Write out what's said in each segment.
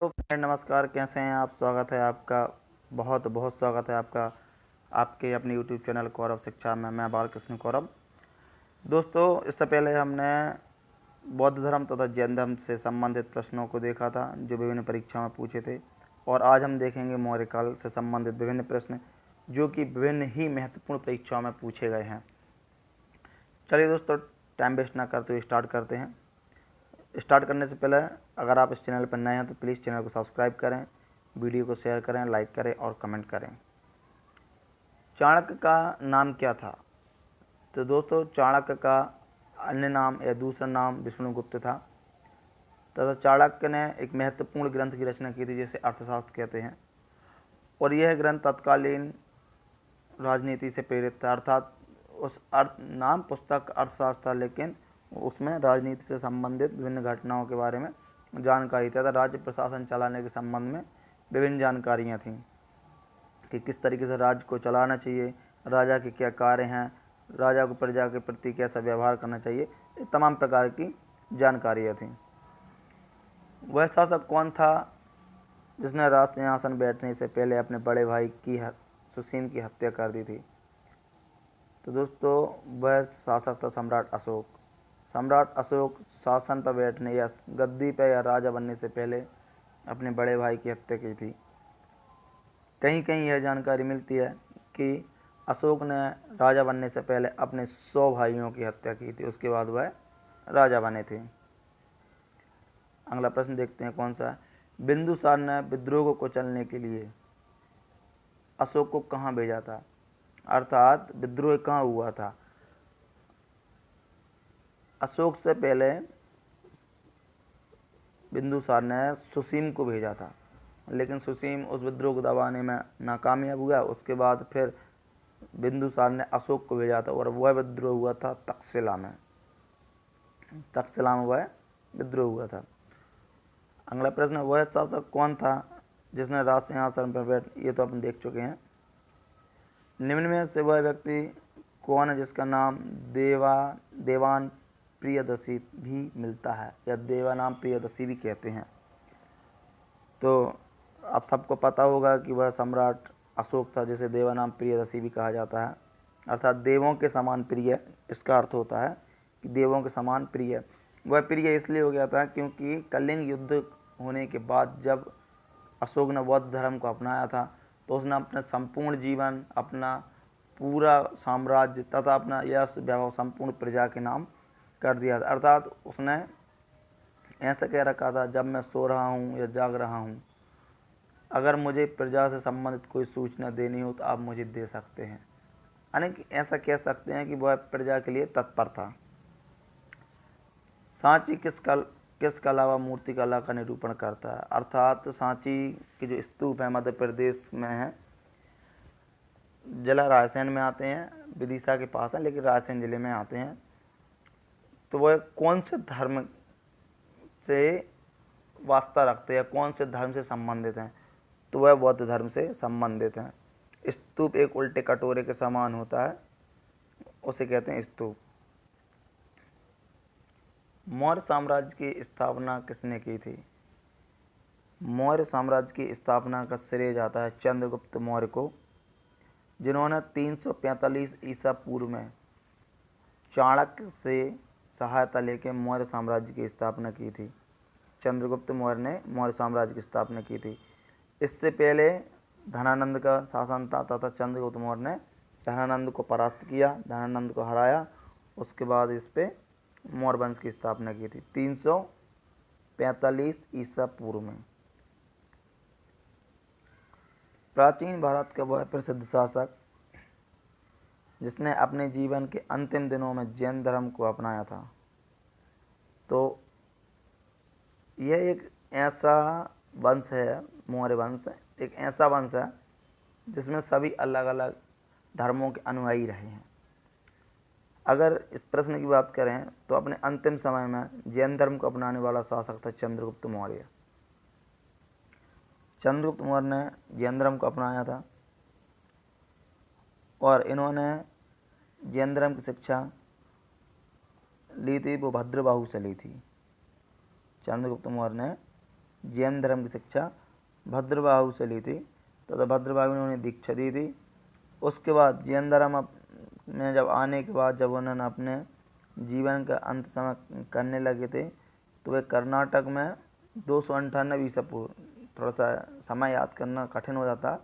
तो फ्रेंड नमस्कार, कैसे हैं आप। स्वागत है आपका, बहुत बहुत स्वागत है आपका आपके अपने यूट्यूब चैनल कौरव शिक्षा में। मैं बालकृष्ण कौरव। दोस्तों, इससे पहले हमने बौद्ध धर्म तथा जैन धर्म से संबंधित प्रश्नों को देखा था जो विभिन्न परीक्षाओं में पूछे थे, और आज हम देखेंगे मौर्य काल से संबंधित विभिन्न प्रश्न जो कि विभिन्न ही महत्वपूर्ण परीक्षाओं में पूछे गए हैं। चलिए दोस्तों, टाइम वेस्ट ना करते हुए स्टार्ट करते हैं। स्टार्ट करने से पहले अगर आप इस चैनल पर नए हैं तो प्लीज़ चैनल को सब्सक्राइब करें, वीडियो को शेयर करें, लाइक करें और कमेंट करें। चाणक्य का नाम क्या था? तो दोस्तों, चाणक्य का अन्य नाम या दूसरा नाम विष्णुगुप्त था तथा चाणक्य ने एक महत्वपूर्ण ग्रंथ की रचना की थी जिसे अर्थशास्त्र कहते हैं, और यह ग्रंथ तत्कालीन राजनीति से प्रेरित था। अर्थात उस नाम पुस्तक अर्थशास्त्र था, लेकिन उसमें राजनीति से संबंधित विभिन्न घटनाओं के बारे में जानकारी थी तथा राज्य प्रशासन चलाने के संबंध में विभिन्न जानकारियाँ थीं कि किस तरीके से राज्य को चलाना चाहिए, राजा के क्या कार्य हैं, राजा को प्रजा के प्रति कैसा व्यवहार करना चाहिए, ये तमाम प्रकार की जानकारियाँ थीं। वह शासक कौन था जिसने राज सिंहासन बैठने से पहले अपने बड़े भाई की सुसीम की हत्या कर दी थी? तो दोस्तों, वह शासक था सम्राट अशोक। सम्राट अशोक शासन पर बैठने या गद्दी पर या राजा बनने से पहले अपने बड़े भाई की हत्या की थी। कहीं कहीं यह जानकारी मिलती है कि अशोक ने राजा बनने से पहले अपने 100 भाइयों की हत्या की थी, उसके बाद वह राजा बने थे। अगला प्रश्न देखते हैं कौन सा है। बिंदुसार ने विद्रोह को कुचलने के लिए अशोक को कहाँ भेजा था? अर्थात विद्रोह कहाँ हुआ था? अशोक से पहले बिंदुसार ने सुसीम को भेजा था, लेकिन सुसीम उस विद्रोह को दबाने में नाकामयाब हुआ। उसके बाद फिर बिंदुसार ने अशोक को भेजा था और वह विद्रोह हुआ था तक्षशिला में। तक्षशिला में वह विद्रोह हुआ था। अगला प्रश्न, वह शासक कौन था जिसने राज सिंहासन पर बैठ, ये तो अपन देख चुके हैं। निम्न में से वह व्यक्ति कौन है जिसका नाम देवान प्रियदर्शी भी मिलता है या देवानाम प्रियदर्शी भी कहते हैं? तो आप सबको पता होगा कि वह सम्राट अशोक था जिसे देवानाम प्रियदर्शी भी कहा जाता है, अर्थात देवों के समान प्रिय। इसका अर्थ होता है कि देवों के समान प्रिय। वह प्रिय इसलिए हो गया था क्योंकि कलिंग युद्ध होने के बाद जब अशोक ने बौद्ध धर्म को अपनाया था तो उसने अपने संपूर्ण जीवन, अपना पूरा साम्राज्य तथा अपना यश वैभव संपूर्ण प्रजा के नाम कर दिया था। अर्थात उसने ऐसा कह रखा था, जब मैं सो रहा हूँ या जाग रहा हूँ, अगर मुझे प्रजा से संबंधित कोई सूचना देनी हो तो आप मुझे दे सकते हैं। यानी कि ऐसा कह सकते हैं कि वह प्रजा के लिए तत्पर था। सांची किस कला व मूर्ति कला का निरूपण करता है? अर्थात सांची की जो स्तूप है मध्य प्रदेश में है, जिला रायसेन में आते हैं, विदिशा के पास है लेकिन रायसेन जिले में आते हैं। तो वह कौन से धर्म से वास्ता रखते हैं, कौन से धर्म से संबंधित हैं? तो वह बौद्ध धर्म से संबंधित हैं। स्तूप एक उल्टे कटोरे के समान होता है, उसे कहते हैं स्तूप। मौर्य साम्राज्य की स्थापना किसने की थी? मौर्य साम्राज्य की स्थापना का श्रेय जाता है चंद्रगुप्त मौर्य को, जिन्होंने 345 ईसा पूर्व में चाणक्य से सहायता लेकर मौर्य साम्राज्य की स्थापना की थी। चंद्रगुप्त मौर्य ने मौर्य साम्राज्य की स्थापना की थी। इससे पहले धनानंद का शासन था तथा चंद्रगुप्त मौर्य ने धनानंद को परास्त किया, धनानंद को हराया। उसके बाद इस पे मौर्य वंश की स्थापना की थी 345 ईसा पूर्व में। प्राचीन भारत का वह प्रसिद्ध शासक जिसने अपने जीवन के अंतिम दिनों में जैन धर्म को अपनाया था? तो यह एक ऐसा वंश है, मौर्य वंश एक ऐसा वंश है जिसमें सभी अलग अलग धर्मों के अनुयायी रहे हैं। अगर इस प्रश्न की बात करें तो अपने अंतिम समय में जैन धर्म को अपनाने वाला शासक था चंद्रगुप्त मौर्य। चंद्रगुप्त मौर्य ने जैन धर्म को अपनाया था और इन्होंने जैन धर्म की शिक्षा ली थी वो भद्रबाहु से ली थी। चंद्रगुप्त मौर्य ने जैन धर्म की शिक्षा भद्रबाहु से ली थी तथा भद्रबाहु ने उन्हें दीक्षा दी थी। उसके बाद जैन धर्म में जब आने के बाद जब उन्होंने अपने जीवन का अंत समय करने लगे थे तो वे कर्नाटक में 298 ईसा पूर्व, थोड़ा सा समय याद करना कठिन हो जाता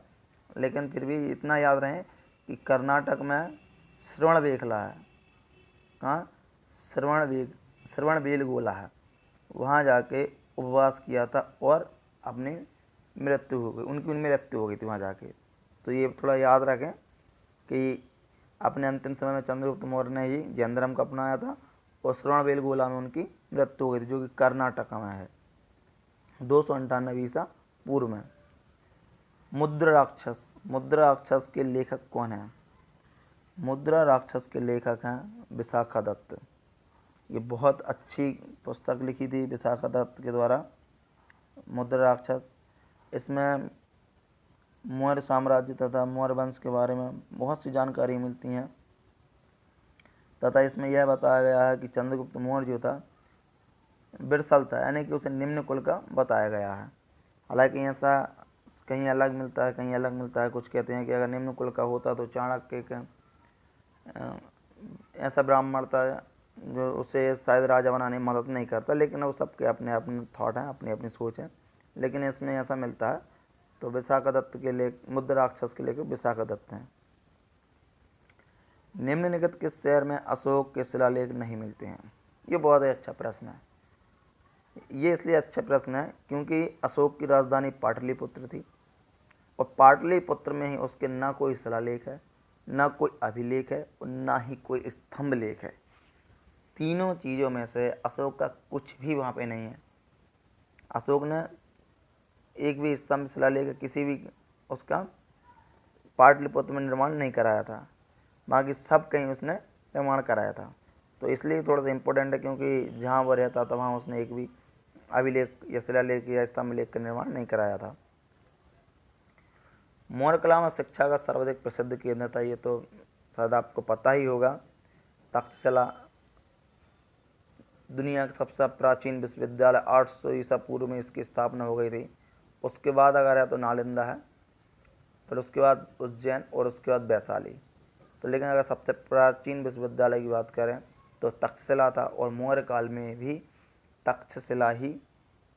लेकिन फिर भी इतना याद रहे कि कर्नाटक में श्रवणबेकला है, कहाँ श्रवणबेलगोला है, वहाँ जाके उपवास किया था और अपनी मृत्यु हो गई, उनकी मृत्यु हो गई थी वहाँ जाके। तो ये थोड़ा याद रखें कि अपने अंतिम समय में चंद्रगुप्त मौर्य ने ही जैन धर्म को अपनाया था और श्रवणबेलगोला में उनकी मृत्यु हो गई थी, जो कि कर्नाटक में है 298 ईसा पूर्व में। मुद्रा राक्षस के लेखक कौन हैं? मुद्रा राक्षस के लेखक हैं विशाखा दत्त। ये बहुत अच्छी पुस्तक लिखी थी विशाखा दत्त के द्वारा, मुद्रा राक्षस। इसमें मौर्य साम्राज्य तथा मौर्य वंश के बारे में बहुत सी जानकारी मिलती हैं तथा इसमें यह बताया गया है कि चंद्रगुप्त मौर्य जो था बिरसल था, यानी कि उसे निम्न कुल का बताया गया है। हालांकि ऐसा कहीं अलग मिलता है, कहीं अलग मिलता है। कुछ कहते हैं कि अगर निम्न कुल का होता तो चाणक्य के ऐसा ब्राह्मण था जो उसे शायद राजा बनाने में मदद नहीं करता, लेकिन वो सबके अपने अपने थॉट हैं, अपनी अपनी सोच है। लेकिन इसमें ऐसा मिलता है। तो विशाखा दत्त के लेख, मुद्रा राक्षस के लेखक विशाखा दत्त हैं। निम्नलिखित किस शहर में अशोक के शिलालेख नहीं मिलते हैं? ये बहुत ही अच्छा प्रश्न है। ये इसलिए अच्छा प्रश्न है क्योंकि अशोक की राजधानी पाटलिपुत्र थी और पाटलिपुत्र में ही उसके ना कोई शिलालेख है, ना कोई अभिलेख है और ना ही कोई स्तंभ लेख है। तीनों चीज़ों में से अशोक का कुछ भी वहाँ पे नहीं है। अशोक ने एक भी स्तंभ शिलालेख किसी भी उसका पाटलिपुत्र में निर्माण नहीं कराया था, बाकी सब कहीं उसने निर्माण कराया था। तो इसलिए थोड़ा सा इम्पोर्टेंट है क्योंकि जहाँ वो रहता था वहाँ उसने एक भी अभिलेख या शिलालेख या स्तंभ लेख का निर्माण नहीं कराया था। मौर्य कला में शिक्षा का सर्वाधिक प्रसिद्ध केंद्र था, ये तो शायद आपको पता ही होगा। तक्षशिला दुनिया का सबसे प्राचीन विश्वविद्यालय 800 ईसा पूर्व में इसकी स्थापना हो गई थी। उसके बाद अगर है तो नालंदा है, फिर उसके बाद उज्जैन और उसके बाद वैशाली। तो लेकिन अगर सबसे प्राचीन विश्वविद्यालय की बात करें तो तक्षशिला था और मौर्य काल में भी तक्षशिला ही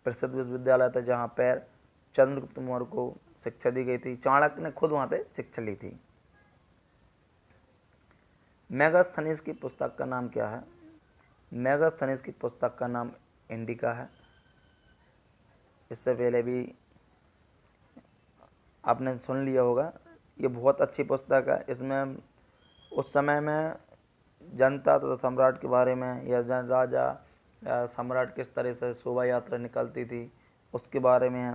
प्रसिद्ध विश्वविद्यालय था जहाँ पर चंद्रगुप्त मौर्य को शिक्षा दी गई थी। चाणक्य ने खुद वहाँ पे शिक्षा ली थी। मेगास्थनीज की पुस्तक का नाम क्या है? मेगास्थनीज की पुस्तक का नाम इंडिका है। इससे पहले भी आपने सुन लिया होगा। ये बहुत अच्छी पुस्तक है। इसमें उस समय में जनता तथा सम्राट के बारे में या राजा या सम्राट किस तरह से शोभा यात्रा निकलती थी उसके बारे में है,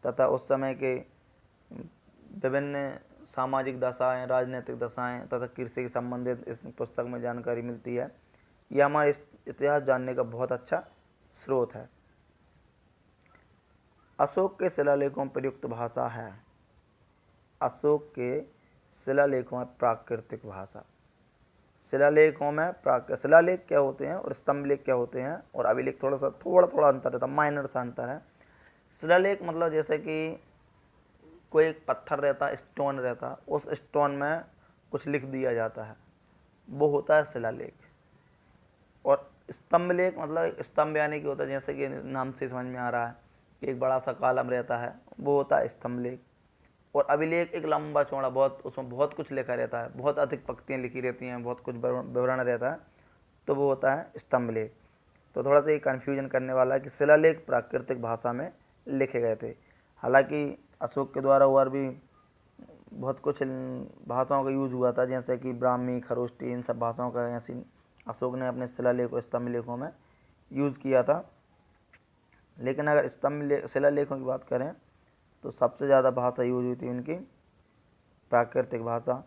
तथा उस समय के विभिन्न सामाजिक दशाएं, राजनीतिक दशाएं तथा कृषि से संबंधित इस पुस्तक में जानकारी मिलती है। यह हमारे इतिहास जानने का बहुत अच्छा स्रोत है। अशोक के शिलालेखों में प्रयुक्त भाषा है। अशोक के शिलालेखों में प्राकृतिक भाषा। शिलालेखों में शिलालेख क्या होते हैं और स्तंभ लेख क्या होते हैं और अभिलेख थोड़ा अंतर रहता है, माइनर सा अंतर है। शिलालेख मतलब जैसे कि कोई एक पत्थर रहता, स्टोन रहता, उस स्टोन में कुछ लिख दिया जाता है, वो होता है शिलालेख। और स्तंभ लेख मतलब स्तंभ यानी कि होता है, जैसे कि नाम से समझ में आ रहा है कि एक बड़ा सा कॉलम रहता है, वो होता है स्तंभ लेख। और अभिलेख एक लंबा चौड़ा, बहुत उसमें बहुत कुछ लिखा रहता है, बहुत अधिक पंक्तियाँ लिखी रहती हैं, बहुत कुछ विवरण रहता है, तो वो होता है स्तंभ लेख। तो थोड़ा सा ये कन्फ्यूजन करने वाला है कि शिलालेख प्राकृतिक भाषा में लिखे गए थे। हालांकि अशोक के द्वारा और भी बहुत कुछ भाषाओं का यूज हुआ था, जैसे कि ब्राह्मी, खरोष्टी, इन सब भाषाओं का ऐसी अशोक ने अपने शिलालेख और स्तंभ लेखों में यूज़ किया था। लेकिन अगर शिलालेखों की बात करें तो सबसे ज़्यादा भाषा यूज हुई थी उनकी प्राकृतिक भाषा।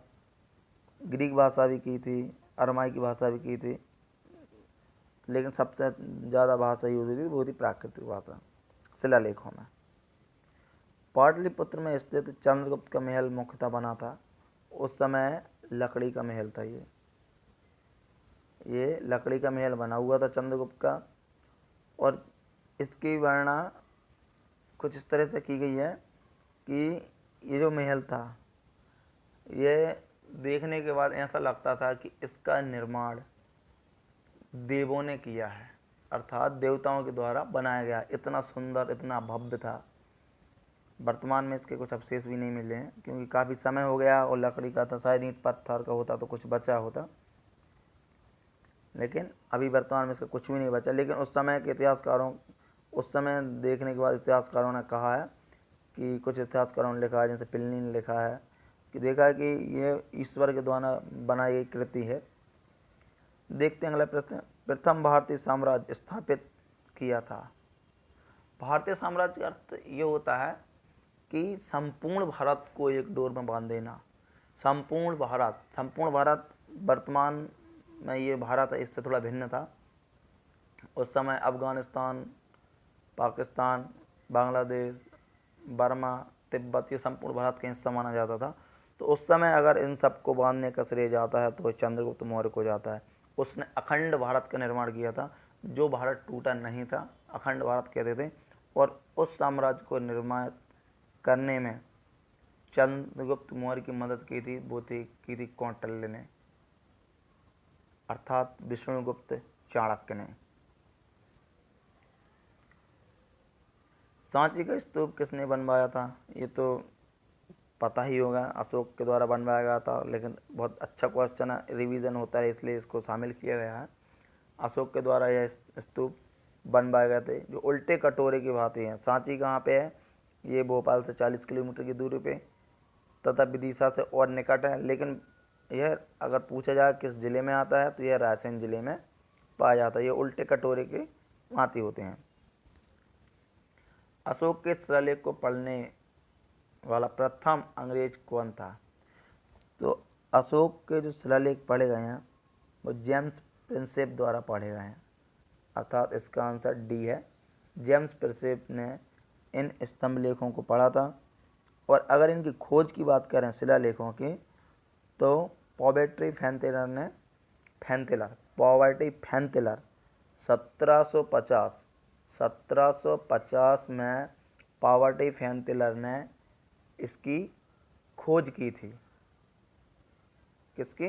ग्रीक भाषा भी की थी, अरमाई की भाषा भी की थी, लेकिन सबसे ज़्यादा भाषा यूज हुई थी वो थी प्राकृतिक भाषा शिलालेखों में। पाटलिपुत्र में स्थित चंद्रगुप्त का महल मुख्यतः बना था। उस समय लकड़ी का महल था। ये लकड़ी का महल बना हुआ था चंद्रगुप्त का, और इसकी वर्णना कुछ इस तरह से की गई है कि ये जो महल था, ये देखने के बाद ऐसा लगता था कि इसका निर्माण देवों ने किया है, अर्थात देवताओं के द्वारा बनाया गया। इतना सुंदर, इतना भव्य था। वर्तमान में इसके कुछ अवशेष भी नहीं मिले हैं, क्योंकि काफ़ी समय हो गया और लकड़ी का था, शायद ईंट पत्थर का होता तो कुछ बचा होता, लेकिन अभी वर्तमान में इसका कुछ भी नहीं बचा। लेकिन उस समय के इतिहासकारों, उस समय देखने के बाद इतिहासकारों ने कहा है कि कुछ इतिहासकारों ने लिखा है, जैसे प्लिनी ने लिखा है कि देखा है कि ये ईश्वर के द्वारा बनाई गई कृति है। देखते हैं अगला प्रश्न। प्रथम भारतीय साम्राज्य स्थापित किया था। भारतीय साम्राज्य का अर्थ ये होता है कि संपूर्ण भारत को एक डोर में बांध देना। संपूर्ण भारत वर्तमान में ये भारत है, इससे थोड़ा भिन्न था। उस समय अफगानिस्तान, पाकिस्तान, बांग्लादेश, बर्मा, तिब्बत, ये संपूर्ण भारत का हिस्सा माना जाता था। तो उस समय अगर इन सबको बांधने का श्रेय जाता है तो चंद्रगुप्त मौर्य को जाता है। उसने अखंड भारत का निर्माण किया था, जो भारत टूटा नहीं था, अखंड भारत कहते थे। और उस साम्राज्य को निर्माण करने में चंद्रगुप्त मौर्य की मदद की थी कौटिल्य ने, अर्थात विष्णुगुप्त चाणक्य ने। सांची का स्तूप किसने बनवाया था? ये तो पता ही होगा, अशोक के द्वारा बनवाया गया था, लेकिन बहुत अच्छा क्वेश्चन है, रिवीजन होता है इसलिए इसको शामिल किया गया है। अशोक के द्वारा यह स्तूप बनवाए गए थे, जो उल्टे कटोरे की भांति हैं। सांची कहाँ पे है? ये भोपाल से 40 किलोमीटर की दूरी पे तथा विदिशा से और निकट है। लेकिन यह अगर पूछा जाए किस जिले में आता है तो यह रायसेन जिले में पाया जाता है। ये उल्टे कटोरे के भांति होते हैं। अशोक के शिलालेख को पढ़ने वाला प्रथम अंग्रेज कौन था? तो अशोक के जो शिलालेख पढ़े गए हैं वो जेम्स प्रिंसेप द्वारा पढ़े गए हैं, अर्थात इसका आंसर डी है। जेम्स प्रिंसेप ने इन स्तंभ लेखों को पढ़ा था। और अगर इनकी खोज की बात करें शिलालेखों की, तो पॉवर्टी फैंटेलर 1750 में पॉवर्टी फैंटेलर ने इसकी खोज की थी। किसकी?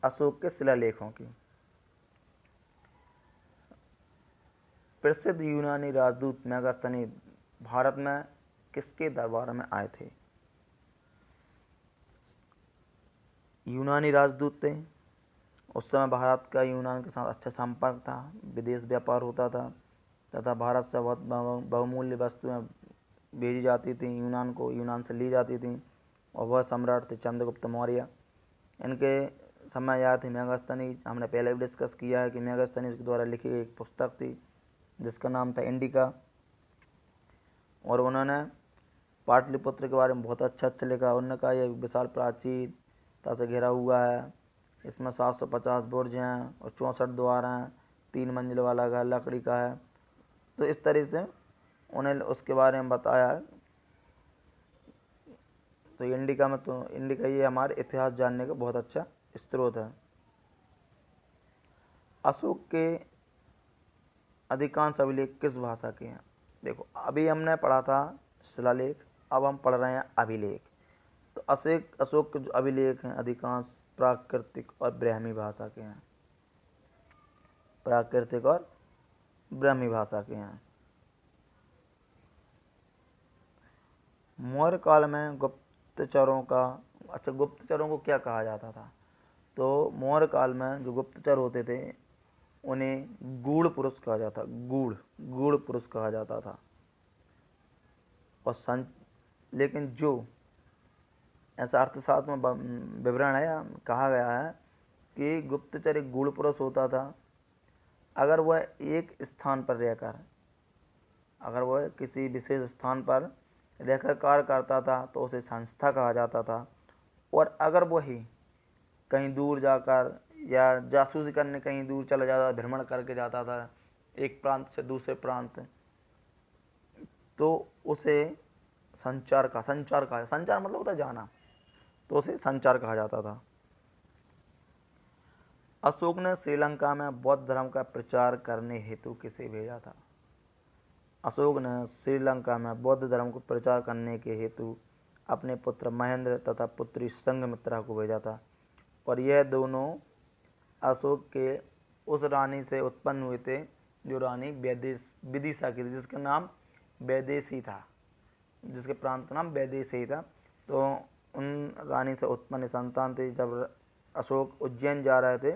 अशोक के शिलालेखों की। प्रसिद्ध यूनानी राजदूत मेगास्थनीज भारत में किसके दरबार में आए थे? यूनानी राजदूत थे। उस समय भारत का यूनान के साथ अच्छा संपर्क था, विदेश व्यापार होता था तथा भारत से बहुत बहुमूल्य वस्तुएं भेजी जाती थी यूनान को, यूनान से ली जाती थी। और वह सम्राट थे चंद्रगुप्त मौर्य। इनके समय याद थी मेगास्थनीज। हमने पहले भी डिस्कस किया है कि मेगास्थनीज के द्वारा लिखी गई एक पुस्तक थी जिसका नाम था इंडिका। और उन्होंने पाटलिपुत्र के बारे में बहुत अच्छा लिखा। उन्होंने कहा यह विशाल प्राचीरता से घिरा हुआ है, इसमें 750 बुर्ज हैं और 64 द्वार हैं, 3 मंजिल वाला घर लकड़ी का है। तो इस तरह से उन्हें उसके बारे में बताया। तो इंडिका ये हमारे इतिहास जानने का बहुत अच्छा स्रोत है। अशोक के अधिकांश अभिलेख किस भाषा के हैं? देखो, अभी हमने पढ़ा था शिलालेख, अब हम पढ़ रहे हैं अभिलेख। तो अशोक के जो अभिलेख हैं अधिकांश प्राकृतिक और ब्राह्मी भाषा के हैं। प्राकृतिक और ब्राह्मी भाषा के हैं। मौर्य काल में गुप्तचरों को क्या कहा जाता था? तो मौर्य काल में जो गुप्तचर होते थे उन्हें गूढ़ पुरुष कहा जाता, गूढ़ पुरुष कहा जाता था। और लेकिन जो ऐसा अर्थशास्त्र में विवरण है, कहा गया है कि गुप्तचर एक गूढ़ पुरुष होता था अगर वह एक स्थान पर रहकर, अगर वह किसी विशेष स्थान पर रहकर कार्य करता था तो उसे संस्था कहा जाता था। और अगर वही कहीं दूर जाकर या जासूसी करने कहीं दूर चला जाता, भ्रमण करके जाता था एक प्रांत से दूसरे प्रांत, तो उसे संचार मतलब होता है जाना, तो उसे संचार कहा जाता था। अशोक ने श्रीलंका में बौद्ध धर्म का प्रचार करने हेतु किसे भेजा था? अशोक ने श्रीलंका में बौद्ध धर्म को प्रचार करने के हेतु अपने पुत्र महेंद्र तथा पुत्री संघमित्रा को भेजा था, और यह दोनों अशोक के उस रानी से उत्पन्न हुए थे जो रानी विदिशा की थी, जिसका नाम वैदेशी था, जिसके प्रांत का नाम वैदेशी था। तो उन रानी से उत्पन्न संतान थे। जब अशोक उज्जैन जा रहे थे,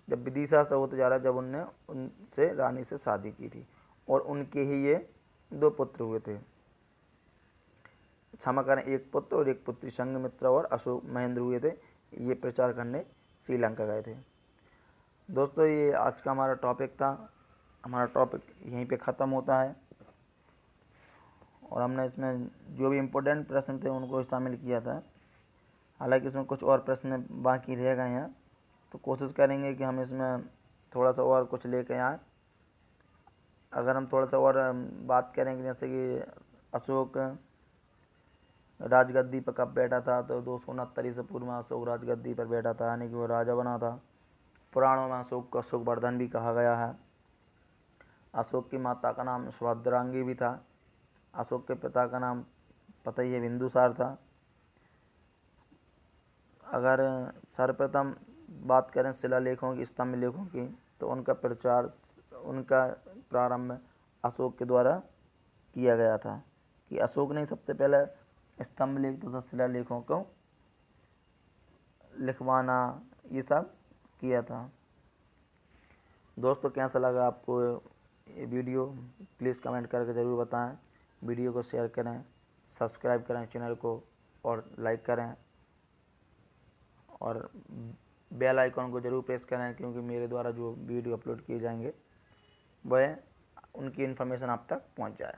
जब विदिशा से होते जा रहा, जब उनने उनसे रानी से शादी की थी, और उनके ही ये 2 पुत्र हुए थे। क्षमा करें, 1 पुत्र और 1 पुत्री संघमित्रा और अशोक महेंद्र हुए थे। ये प्रचार करने श्रीलंका गए थे। दोस्तों, ये आज का हमारा टॉपिक था। हमारा टॉपिक यहीं पे ख़त्म होता है, और हमने इसमें जो भी इम्पोर्टेंट प्रश्न थे उनको शामिल किया था। हालांकि इसमें कुछ और प्रश्न बाकी रह गए हैं, तो कोशिश करेंगे कि हम इसमें थोड़ा सा और कुछ लेके आएँ। अगर हम थोड़ा सा और बात करेंगे, जैसे कि अशोक राजगद्दी पर कब बैठा था, तो 269 ईसा पूर्व में अशोक राजगद्दी पर बैठा था, यानी कि वो राजा बना था। पुराणों में अशोक को अशोकवर्धन भी कहा गया है। अशोक की माता का नाम सुभद्रांगी भी था। अशोक के पिता का नाम पता ही है, बिंदुसार था। अगर सर्वप्रथम बात करें शिलालेखों की, स्तंभ लेखों की, तो उनका प्रारंभ अशोक के द्वारा किया गया था, कि अशोक ने सबसे पहले स्तंभ लेख तथा शिलालेखों को लिखवाना, ये सब किया था। दोस्तों, कैसा लगा आपको ये वीडियो, प्लीज़ कमेंट करके ज़रूर बताएं। वीडियो को शेयर करें, सब्सक्राइब करें चैनल को, और लाइक करें, और बेल आइकॉन को ज़रूर प्रेस करें, क्योंकि मेरे द्वारा जो वीडियो अपलोड किए जाएंगे वह उनकी इन्फॉर्मेशन आप तक पहुंच जाए।